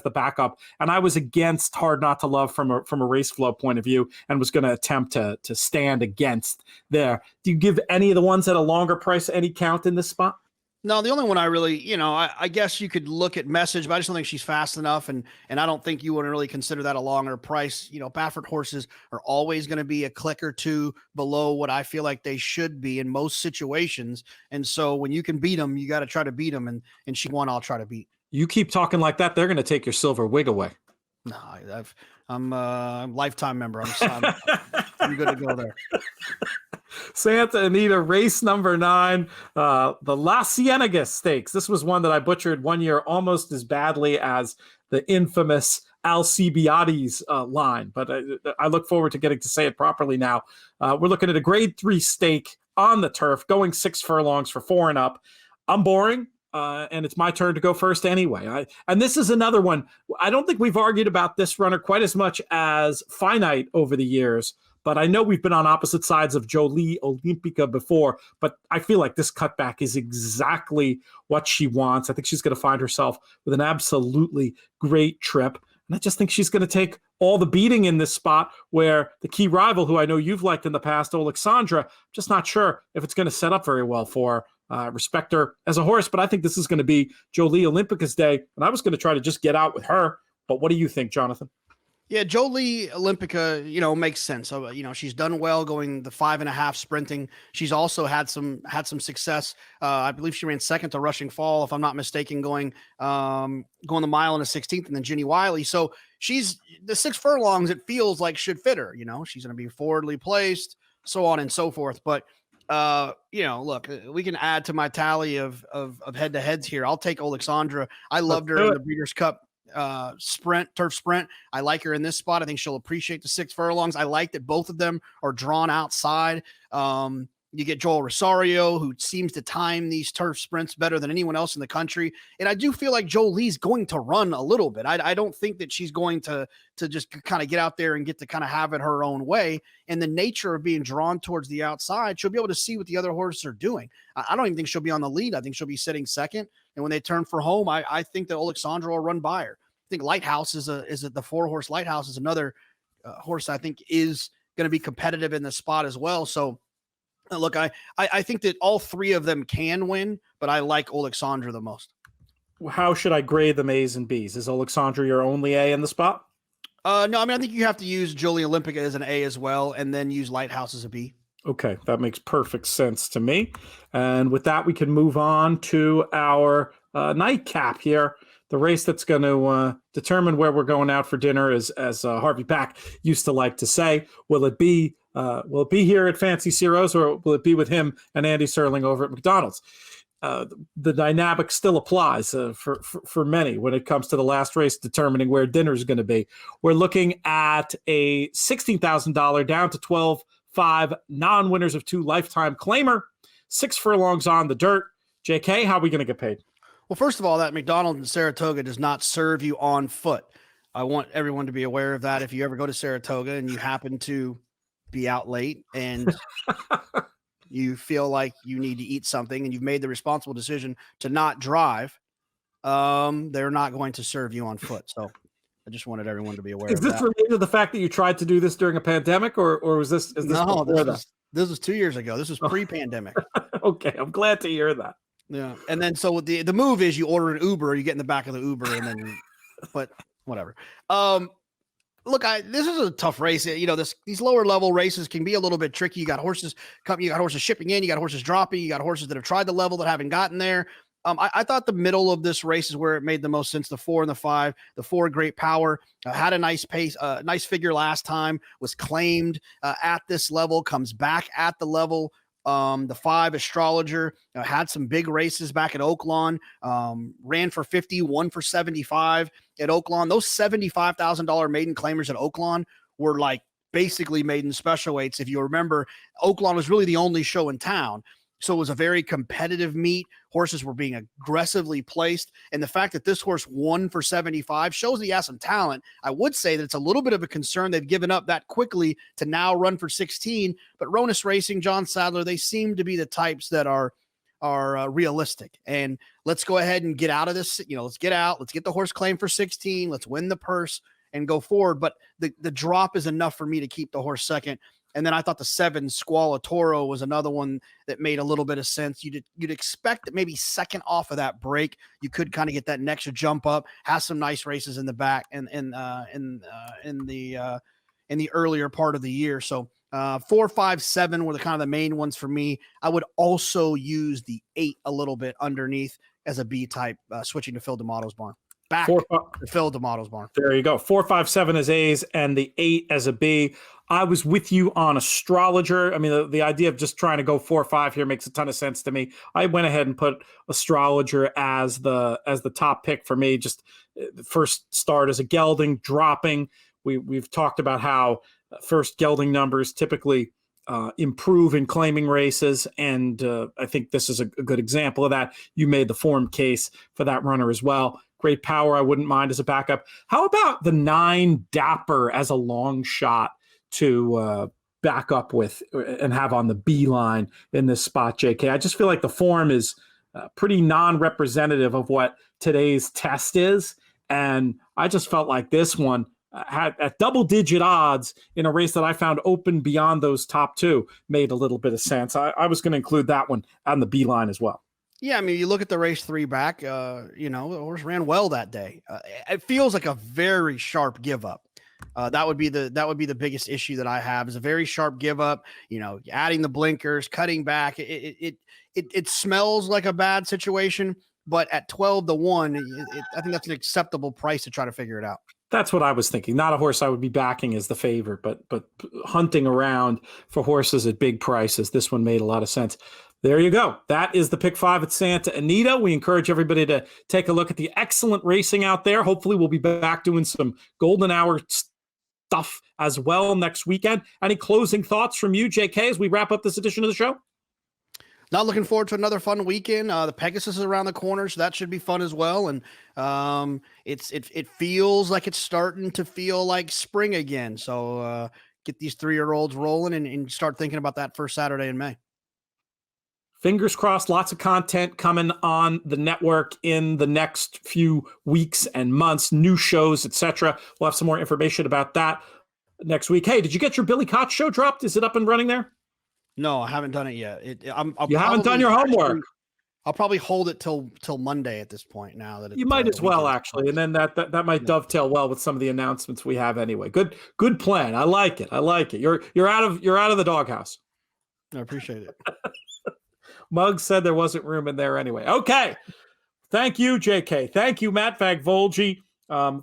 the backup. And I was against Hard Not to Love from a race flow point of view, and was going to attempt to stand against there. Do you give any of the ones at a longer price any count in this spot? No, the only one I really, I guess you could look at Message, but I just don't think she's fast enough. And I don't think you want to really consider that a longer price. Baffert horses are always going to be a click or 2 below what I feel like they should be in most situations. And so when you can beat them, you got to try to beat them. And she won, I'll try to beat. You keep talking like that, they're going to take your silver wig away. No, I'm a lifetime member. I'm good to go there. Santa Anita, race number 9, the La Cienega Stakes. This was one that I butchered one year almost as badly as the infamous Alcibiades line, but I look forward to getting to say it properly now. We're looking at a Grade 3 stake on the turf, going 6 furlongs for 4 and up. I'm boring. And it's my turn to go first anyway. And this is another one. I don't think we've argued about this runner quite as much as Finite over the years, but I know we've been on opposite sides of Jolie Olympica before, but I feel like this cutback is exactly what she wants. I think she's going to find herself with an absolutely great trip. And I just think she's going to take all the beating in this spot where the key rival, who I know you've liked in the past, Alexandra, just not sure if it's going to set up very well for her. Respect her as a horse, but I think this is going to be Jolie Olympica's day, and I was going to try to just get out with her. But what do you think, Jonathan? Yeah, Jolie Olympica, makes sense. So, she's done well going the 5.5 sprinting. She's also had some success. I believe she ran second to Rushing Fall, if I'm not mistaken, going the mile and a 16th, and then Ginny Wiley. So she's the 6 furlongs. It feels like should fit her. She's going to be forwardly placed, so on and so forth. But look, we can add to my tally of head to heads here. I'll take Alexandra. I loved her in the Breeders' Cup turf sprint. I like her in this spot. I think she'll appreciate the 6 furlongs. I like that both of them are drawn outside. You get Joel Rosario, who seems to time these turf sprints better than anyone else in the country. And I do feel like Jolie's going to run a little bit. I don't think that she's going to just kind of get out there and get to kind of have it her own way. And the nature of being drawn towards the outside, she'll be able to see what the other horses are doing. I don't even think she'll be on the lead. I think she'll be sitting second. And when they turn for home, I think that Alexandra will run by her. I think Lighthouse the 4-horse Lighthouse is another horse I think is going to be competitive in the spot as well. So look, I think that all 3 of them can win, but I like Alexandra the most. How should I grade them A's and B's? Is Alexandra your only A in the spot? No, I think you have to use Jolie Olympica as an A as well, and then use Lighthouse as a B. Okay, that makes perfect sense to me. And with that, we can move on to our nightcap here. the race that's going to determine where we're going out for dinner, as Harvey Pack used to like to say. Will it be here at Fancy Ciro's, or will it be with him and Andy Serling over at McDonald's? The dynamic still applies for many when it comes to the last race determining where dinner is going to be. We're looking at a $16,000 down to 12.5 non-winners of 2 lifetime claimer, 6 furlongs on the dirt. JK, how are we going to get paid? Well, first of all, that McDonald's in Saratoga does not serve you on foot. I want everyone to be aware of that. If you ever go to Saratoga and you happen to be out late and you feel like you need to eat something and you've made the responsible decision to not drive, they're not going to serve you on foot. So I just wanted everyone to be aware of that. Is this related to the fact that you tried to do this during a pandemic, or was this? No, this was 2 years ago. This was pre-pandemic. Okay, I'm glad to hear that. Yeah, and then so the move is you order an Uber, you get in the back of the Uber, and then, but whatever. Look, this is a tough race. You know, these lower level races can be a little bit tricky. You got horses coming, you got horses shipping in, you got horses dropping, you got horses that have tried the level that haven't gotten there. I thought the middle of this race is where it made the most sense. The 4 and the 5, the 4 Great Power had a nice pace, nice figure last time, was claimed at this level, comes back at the level. The 5 Astrologer had some big races back at Oaklawn, ran for 50, won for 75 at Oaklawn. Those $75,000 maiden claimers at Oaklawn were like basically maiden special weights. If you remember, Oaklawn was really the only show in town. So it was a very competitive meet. Horses were being aggressively placed. And the fact that this horse won for 75 shows that he has some talent. I would say that it's a little bit of a concern they've given up that quickly to now run for 16. But Ronus Racing, John Sadler, they seem to be the types that are realistic. And let's go ahead and get out of this. You know, let's get out. Let's get the horse claim for 16. Let's win the purse and go forward. But the drop is enough for me to keep the horse second. And then I thought the 7 Squala Toro was another one that made a little bit of sense. You'd expect that maybe second off of that break, you could kind of get that next jump up, has some nice races in the back and in the earlier part of the year. So 4, 5, 7 were the kind of the main ones for me. I would also use the 8 a little bit underneath as a B type, switching to Phil D'Amato's barn. Back to Phil D'Amato's barn. There you go. 4, 5, 7 as A's and the 8 as a B. I was with you on Astrologer. I mean, the idea of just trying to go 4 or 5 here makes a ton of sense to me. I went ahead and put Astrologer as the top pick for me. Just the first start as a gelding, dropping. We've talked about how first gelding numbers typically improve in claiming races, and I think this is a good example of that. You made the form case for that runner as well. Great Power, I wouldn't mind as a backup. How about the 9 Dapper as a long shot to back up with and have on the B line in this spot, JK? I just feel like the form is pretty non-representative of what today's test is. And I just felt like this one had at double-digit odds in a race that I found open beyond those top 2 made a little bit of sense. I was going to include that one on the B line as well. Yeah, I mean, you look at the race 3 back, the horse ran well that day. It feels like a very sharp give up. That would be the biggest issue that I have, is a very sharp give up. You know, adding the blinkers, cutting back. It smells like a bad situation, but at 12-1, I think that's an acceptable price to try to figure it out. That's what I was thinking. Not a horse I would be backing as the favorite, but hunting around for horses at big prices. This one made a lot of sense. There you go. That is the pick 5 at Santa Anita. We encourage everybody to take a look at the excellent racing out there. Hopefully we'll be back doing some golden hour stuff as well next weekend. Any closing thoughts from you, JK, as we wrap up this edition of the show? Not looking forward to another fun weekend. The Pegasus is around the corner, so that should be fun as well. And it feels like it's starting to feel like spring again. So get these 3-year-olds rolling and start thinking about that first Saturday in May. Fingers crossed, lots of content coming on the network in the next few weeks and months, new shows, etc. We'll have some more information about that next week. Hey, did you get your Billy Koch show dropped? Is it up and running there? No, I haven't done it yet. You haven't done your homework. I'll probably hold it till Monday at this point. Now that you might as well actually, and then that might dovetail well with some of the announcements we have anyway. Good plan. I like it. You're out of the doghouse. I appreciate it. Muggs said there wasn't room in there anyway. Okay. Thank you, JK. Thank you, Matt Vagvolgyi.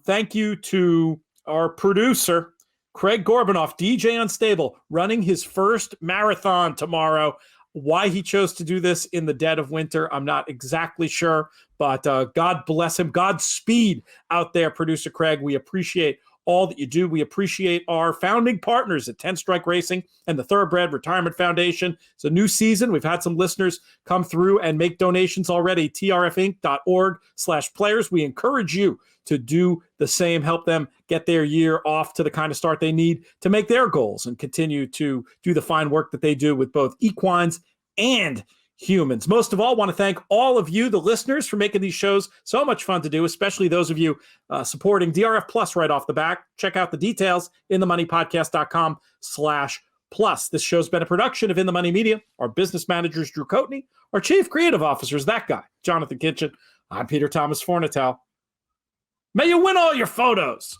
Thank you to our producer, Craig Gorbanoff, DJ Unstable, running his first marathon tomorrow. Why he chose to do this in the dead of winter, I'm not exactly sure, but God bless him. Godspeed out there, producer Craig. We appreciate all that you do. We appreciate our founding partners at 10 Strike Racing and the Thoroughbred Retirement Foundation. It's a new season. We've had some listeners come through and make donations already. trfinc.org/players. We encourage you to do the same, help them get their year off to the kind of start they need to make their goals and continue to do the fine work that they do with both equines and humans. Most of all, want to thank all of you, the listeners, for making these shows so much fun to do, especially those of you supporting DRF Plus right off the bat. Check out the details in themoneypodcast.com/plus. This show's been a production of In the Money Media. Our business manager is Drew Coatney. Our chief creative officer is that guy, Jonathan Kitchen. I'm Peter Thomas Fornatel. May you win all your photos.